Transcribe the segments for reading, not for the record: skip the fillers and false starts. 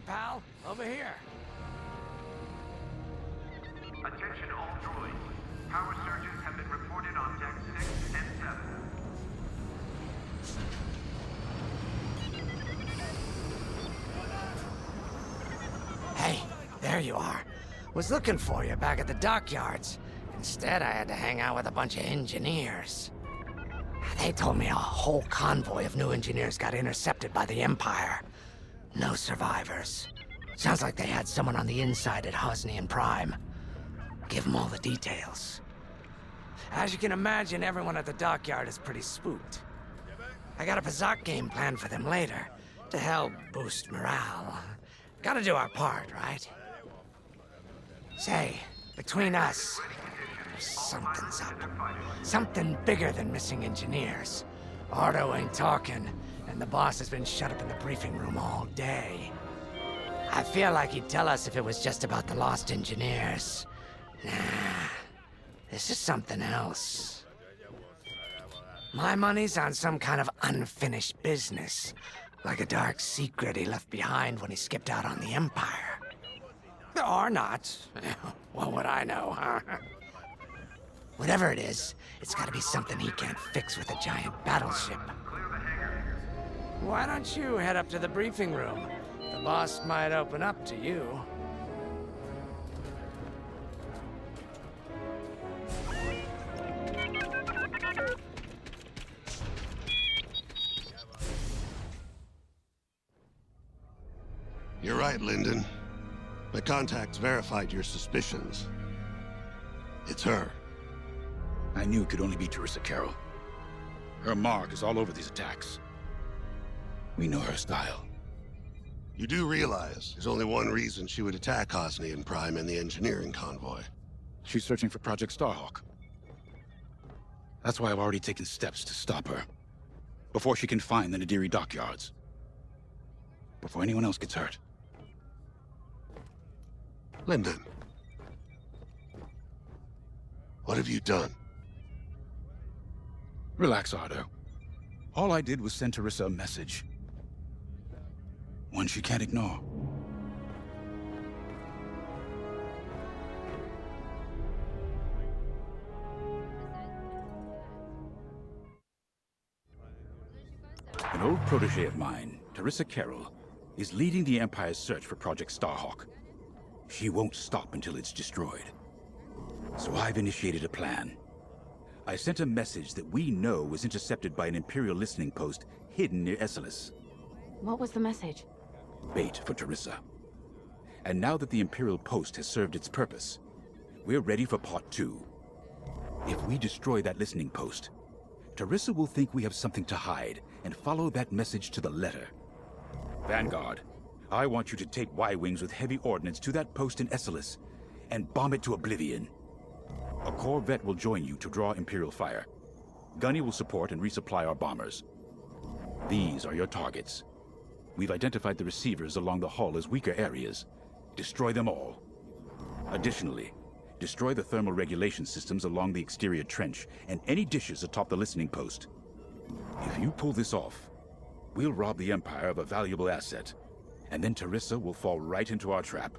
pal. Over here. Attention all droids. Power surges have been reported on deck 6 and 7. Hey, there you are. Was looking for you back at the dockyards. Instead, I had to hang out with a bunch of engineers. They told me a whole convoy of new engineers got intercepted by the Empire. No survivors. Sounds like they had someone on the inside at Hosnian Prime. Give them all the details. As you can imagine, everyone at the dockyard is pretty spooked. I got a Pazak game planned for them later, to help boost morale. Gotta do our part, right? Say, between us, something's up. Something bigger than missing engineers. Ardo ain't talking, and the boss has been shut up in the briefing room all day. I feel like he'd tell us if it was just about the lost engineers. Nah, this is something else. My money's on some kind of unfinished business, like a dark secret he left behind when he skipped out on the Empire. Or not. What would I know, huh? Whatever it is, it's gotta be something he can't fix with a giant battleship. Why don't you head up to the briefing room? The boss might open up to you. You're right, Lyndon. My contacts verified your suspicions. It's her. I knew it could only be Teresa Carroll. Her mark is all over these attacks. We know her style. You do realize there's only one reason she would attack Hosnian Prime and the engineering convoy. She's searching for Project Starhawk. That's why I've already taken steps to stop her. Before she can find the Nadiri dockyards. Before anyone else gets hurt. Lyndon. What have you done? Relax, Ardo. All I did was send Teresa a message. One she can't ignore. An old protege of mine, Teresa Carroll, is leading the Empire's search for Project Starhawk. She won't stop until it's destroyed. So I've initiated a plan. I sent a message that we know was intercepted by an Imperial listening post hidden near Esselis. What was the message? Bait for Teresa. And now that the Imperial post has served its purpose, we're ready for part 2. If we destroy that listening post, Teresa will think we have something to hide and follow that message to the letter. Vanguard, I want you to take Y-Wings with heavy ordnance to that post in Esselis and bomb it to oblivion. A corvette will join you to draw Imperial fire. Gunny will support and resupply our bombers. These are your targets. We've identified the receivers along the hull as weaker areas. Destroy them all. Additionally, destroy the thermal regulation systems along the exterior trench and any dishes atop the listening post. If you pull this off, we'll rob the Empire of a valuable asset, and then Teresa will fall right into our trap.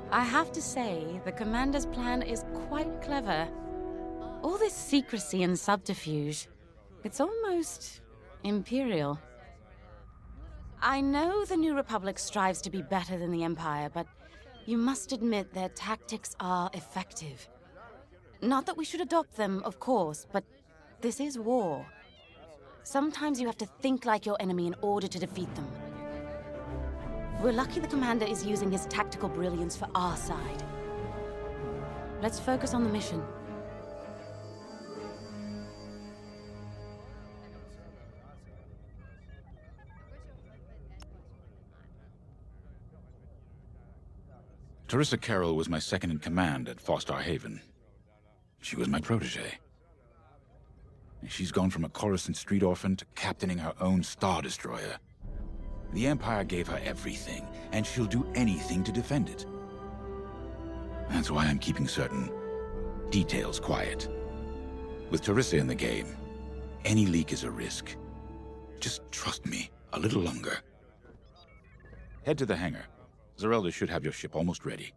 I have to say, the Commander's plan is quite clever. All this secrecy and subterfuge, it's almost Imperial. I know the New Republic strives to be better than the Empire, but you must admit their tactics are effective. Not that we should adopt them, of course, but this is war. Sometimes you have to think like your enemy in order to defeat them. We're lucky the Commander is using his tactical brilliance for our side. Let's focus on the mission. Teresa Carroll was my second in command at Fostar Haven. She was my protege. She's gone from a Coruscant street orphan to captaining her own Star Destroyer. The Empire gave her everything, and she'll do anything to defend it. That's why I'm keeping certain details quiet. With Teresa in the game, any leak is a risk. Just trust me a little longer. Head to the hangar. Zerelda should have your ship almost ready.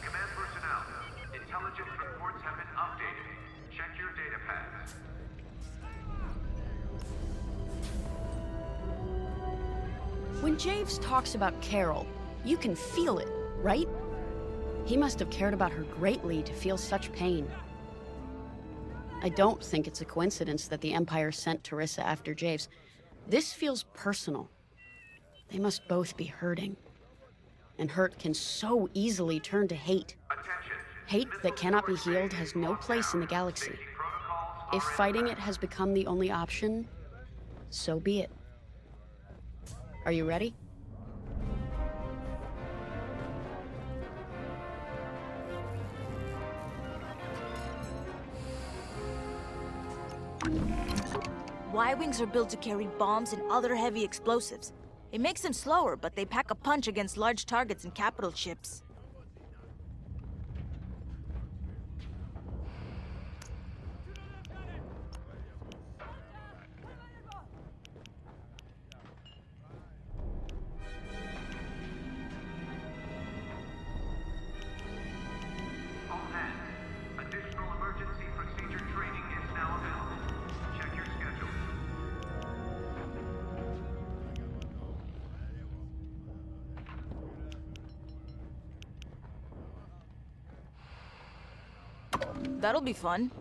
Command personnel, intelligence reports have been updated. Check your data pads. When Javes talks about Carol, you can feel it, right? He must have cared about her greatly to feel such pain. I don't think it's a coincidence that the Empire sent Teresa after Javes. This feels personal. They must both be hurting. And hurt can so easily turn to hate. Hate that cannot be healed has no place in the galaxy. If fighting it has become the only option, so be it. Are you ready? Y-wings are built to carry bombs and other heavy explosives. It makes them slower, but they pack a punch against large targets and capital ships. All hands, additional emergency procedure training is now available. Check your schedule. That'll be fun.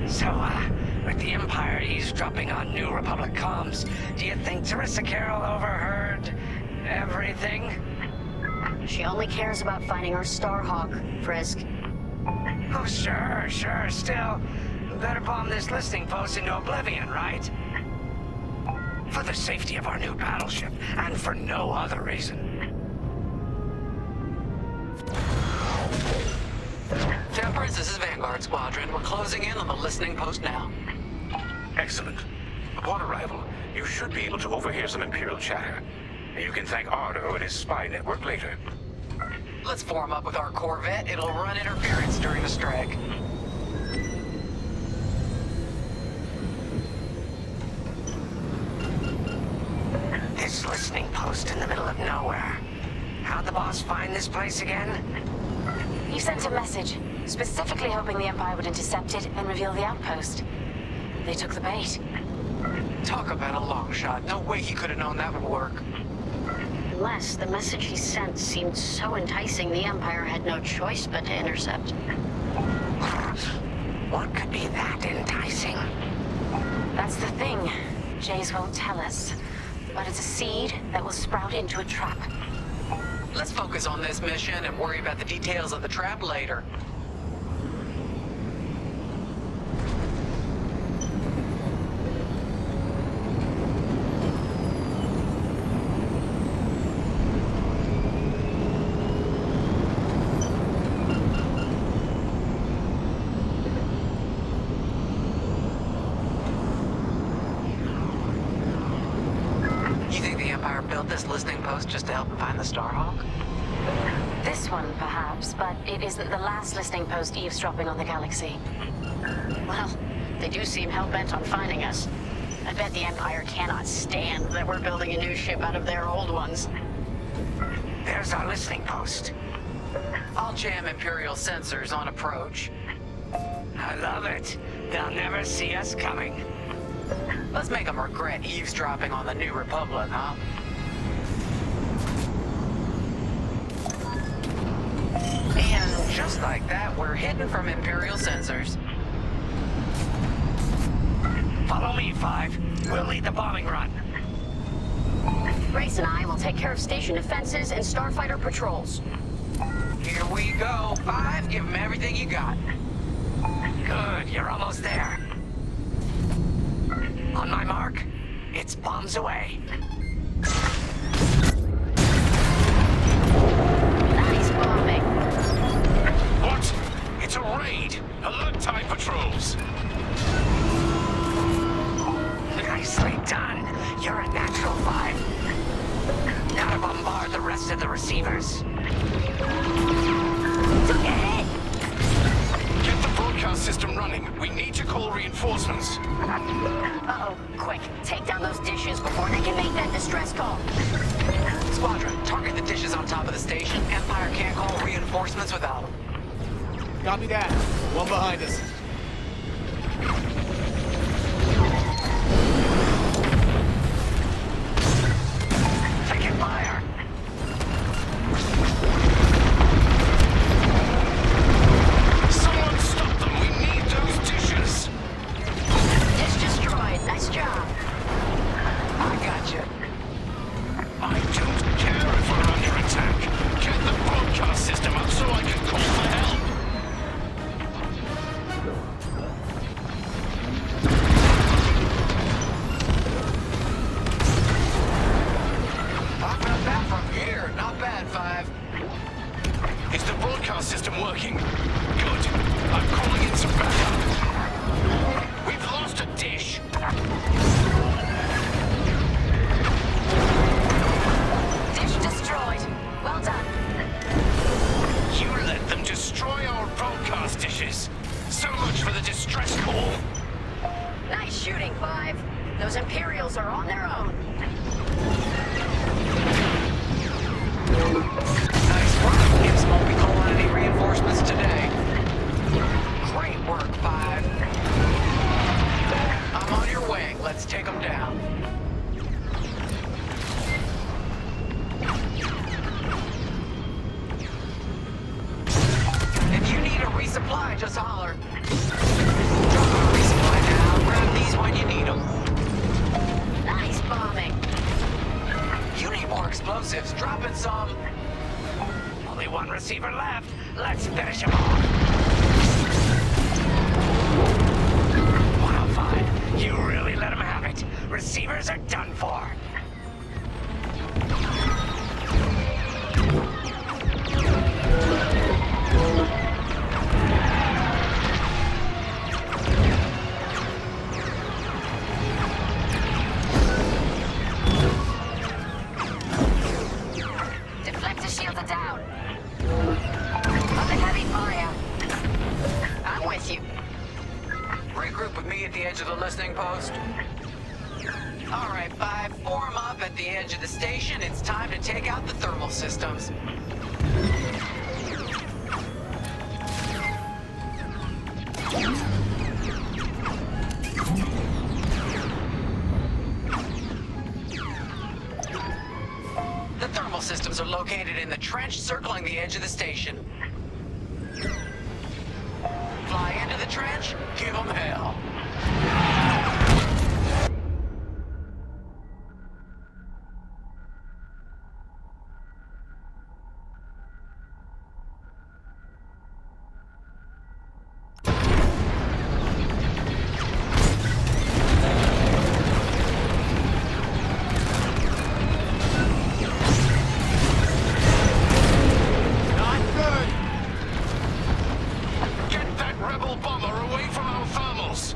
So, with the Empire eavesdropping on New Republic comms, do you think Teresa Carroll overheard everything? She only cares about finding our Starhawk, Frisk. Oh, sure. Still, better bomb this listening post into oblivion, right? For the safety of our new battleship, and for no other reason. Temperance, this is Vanguard Squadron. We're closing in on the listening post now. Excellent. Upon arrival, you should be able to overhear some Imperial chatter. You can thank Ardo and his spy network later. Let's form up with our Corvette. It'll run interference during the strike. This listening post in the middle of nowhere. How'd the boss find this place again? He sent a message, specifically hoping the Empire would intercept it and reveal the outpost. They took the bait. Talk about a long shot. No way he could have known that would work. Unless the message he sent seemed so enticing, the Empire had no choice but to intercept. What could be that enticing? That's the thing. Jays won't tell us. But it's a seed that will sprout into a trap. Let's focus on this mission and worry about the details of the trap later. You think the Empire built this listening post just to help them find the Starhawk? This one, perhaps, but it isn't the last listening post eavesdropping on the galaxy. Well, they do seem hell-bent on finding us. I bet the Empire cannot stand that we're building a new ship out of their old ones. There's our listening post. I'll jam Imperial sensors on approach. I love it. They'll never see us coming. Let's make them regret eavesdropping on the New Republic, huh? And just like that, we're hidden from Imperial sensors. Follow me, Five. We'll lead the bombing run. Race and I will take care of station defenses and starfighter patrols. Here we go. Five, give them everything you got. Good, you're almost there. On my mark, it's bombs away. Nice bombing. What? It's a raid! Alert TIE patrols! Nicely done. You're a natural, Five. Now to bombard the rest of the receivers. Took a hit. Get the broadcast system running. We need to call reinforcements. Uh-oh. Quick, take down those dishes before they can make that distress call. Squadron, target the dishes on top of the station. Empire can't call reinforcements without them. Copy that. One behind us. Taking fire. Someone stop them! We need those dishes! Dish destroyed. Nice job. I got you. I don't care if we're under attack. Get the broadcast system up so I can call for help. I've got that from here. Not bad, Five. Is the broadcast system working? Good. I'm calling in some backup. We've lost a dish. Dish destroyed. Well done. You let them destroy our broadcast dishes. So much for the distress call. Nice shooting, Five. Those Imperials are on their own. Nice work. Gibbs won't be calling any reinforcements today. Great work, Five. I'm on your wing. Let's take them down. If you need a resupply, just holler. Drop a resupply now. Grab these when you need them. Nice bombing. You need more explosives. Dropping some. Only one receiver left. Let's finish him off. Wow, Five. You really let him have it. Receivers are done for. Deflector shields are down. Under heavy fire. I'm with you. Regroup with me at the edge of the listening post. All right, Five, form up at the edge of the station. It's time to take out the thermal systems. The thermal systems are located in the trench circling the edge of the station. Fly into the trench, give them hell. Not good. Get that rebel bomber away from our thermals.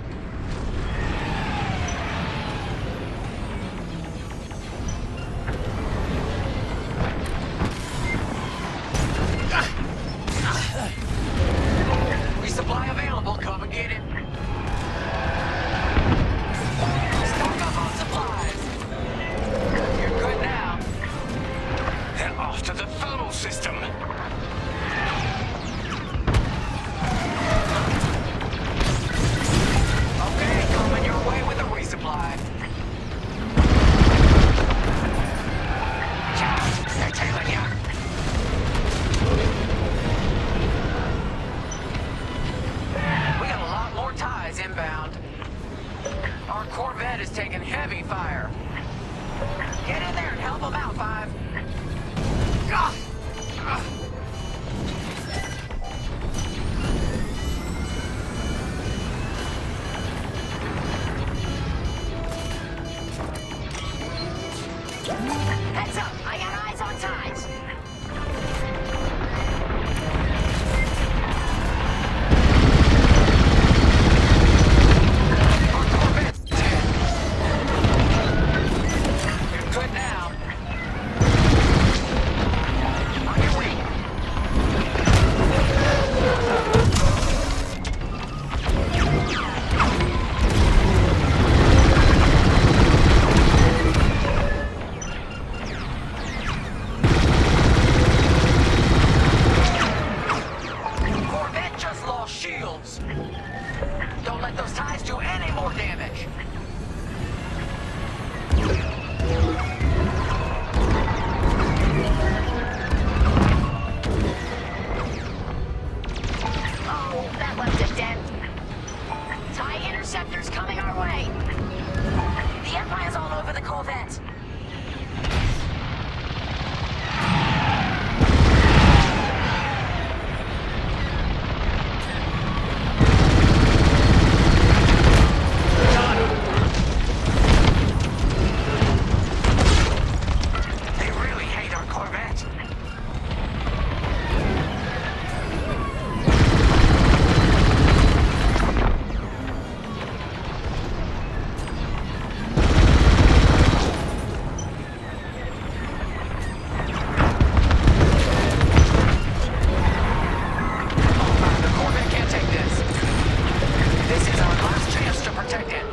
Our Corvette is taking heavy fire. Get in there and help them out, Five. Heads up! I got eyes on ties! Our Corvette's dead. You're good now. On your way. Corvette just lost shields. Don't let those ties do any more damage. Oh, that left a dent. TIE interceptors coming our way. The Empire's all over the Corvette. They really hate our Corvette. The Corvette can't take this. This is our last chance to protect it.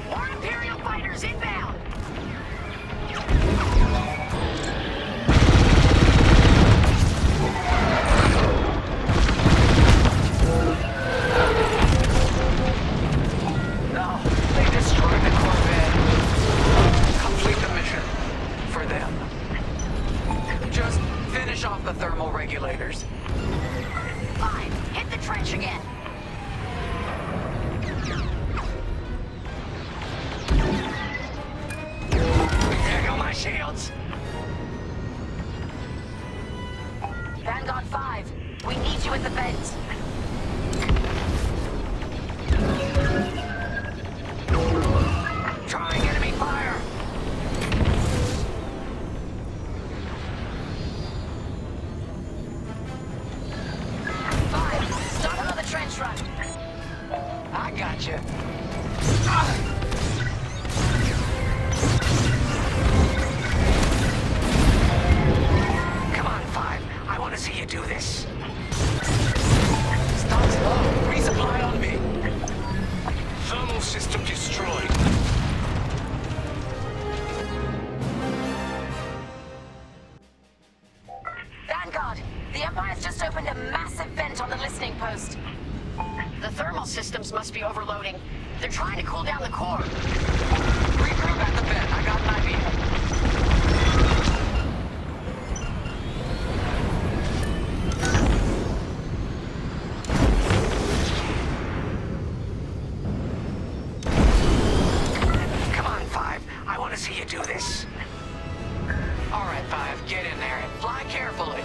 More Imperial fighters inbound! No, they destroyed the Corvette. Complete the mission. For them. Just finish off the thermal regulators. Fine, hit the trench again. There go my shields. Vanguard 5, we need you at the vents. Trying enemy fire. Five, start another trench run. I got you. Come on, Five. I want to see you do this. Stocks low. Resupply on me. Thermal system destroyed. Vanguard, the Empire's just opened a massive vent on the listening post. The thermal systems must be overloading. They're trying to cool down the core. Regroup at the vent. I got an idea. Come on, Five. I want to see you do this. All right, Five. Get in there and fly carefully.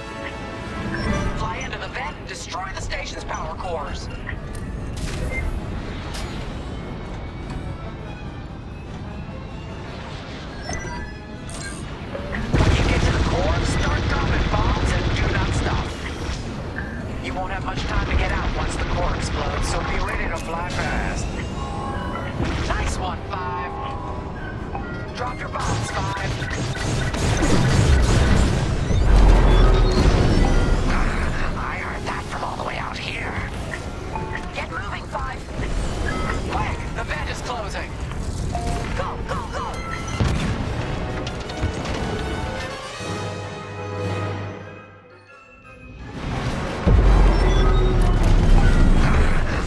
Fly into the vent and destroy the station's power cores. When you get to the core, start dropping bombs and do not stop. You won't have much time to get out once the core explodes, so be ready to fly fast. Nice one, Five. Drop your bombs, Five. I heard that from all the way out here. Get moving, Five. Quick! The vent is closing. Go, go, go!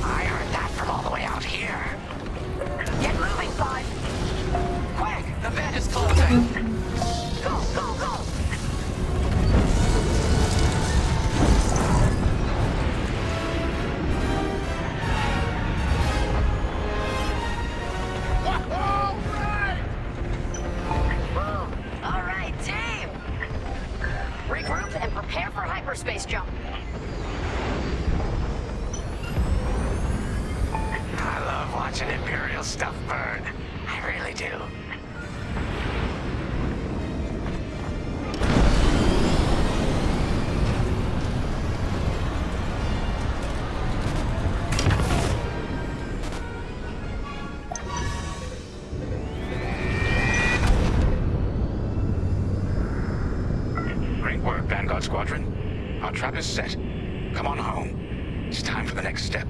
I heard that from all the way out here. Get moving, Five. Quick! The vent is closing. Go, go, go! trap is set. Come on home. It's time for the next step.